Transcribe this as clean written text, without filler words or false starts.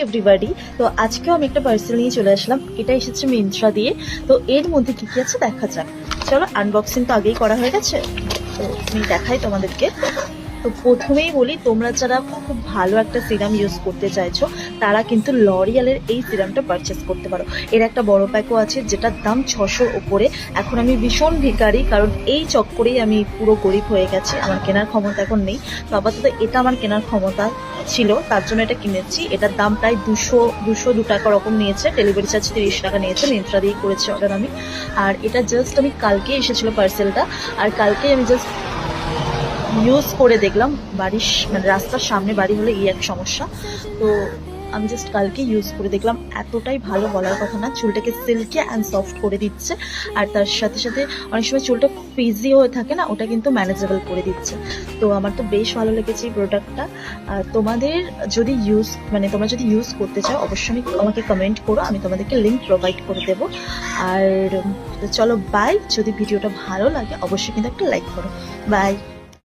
Everybody, তো আজকেও আমি একটা পার্সেল নিয়ে চলে আসলাম। এটা এসেছে মিন্ত্রা দিয়ে। তো এর মধ্যে কি কি আছে দেখা যাক। চলো, আনবক্সিং তো আগেই করা হয়ে গেছে, তো আমি দেখাই তোমাদেরকে। তো প্রথমেই বলি, তোমরা যারা খুব ভালো একটা সিরাম ইউজ করতে চাইছো তারা কিন্তু লরিয়ালের এই সিরামটা পারচেস করতে পারো। এর একটা বড় প্যাকও আছে যেটার দাম 600 ওপরে। এখন আমি ভীষণ ভিখারি, কারণ এই চক্করেই আমি পুরো গরিব হয়ে গেছি, আমার কেনার ক্ষমতা এখন নেই। তো আপাতত এটা আমার কেনার ক্ষমতা ছিল, তার জন্য এটা কিনেছি। এটার দাম প্রায় 202 টাকা রকম নিয়েছে, ডেলিভারি চার্জ 30 টাকা নিয়েছে। মিন্ত্রা দিয়ে করেছি অর্ডার আমি। আর এটা জাস্ট আমি কালকে এসেছিল পার্সেলটা, আর কালকে আমি জাস্ট ইউজ করে দেখলাম। বাড়ির মানে রাস্তার সামনে বাড়ি হলে এই এক সমস্যা। তো আমি জাস্ট কালকে ইউজ করে দেখলাম, এতটাই ভালো বলার কথা না। চুলটাকে সিল্কি অ্যান্ড সফট করে দিচ্ছে, আর তার সাথে সাথে অনেক সময় চুলটা ফ্রিজি হয়ে থাকে না, ওটা কিন্তু ম্যানেজেবল করে দিচ্ছে। তো আমার তো বেশ ভালো লেগেছে এই প্রোডাক্টটা। আর তোমাদের যদি তোমরা যদি ইউজ করতে চাও অবশ্যই আমাকে কমেন্ট করো, আমি তোমাদেরকে লিঙ্ক প্রোভাইড করে দেবো। আর চলো বাই। যদি ভিডিওটা ভালো লাগে অবশ্যই কিন্তু একটা লাইক করো। বাই।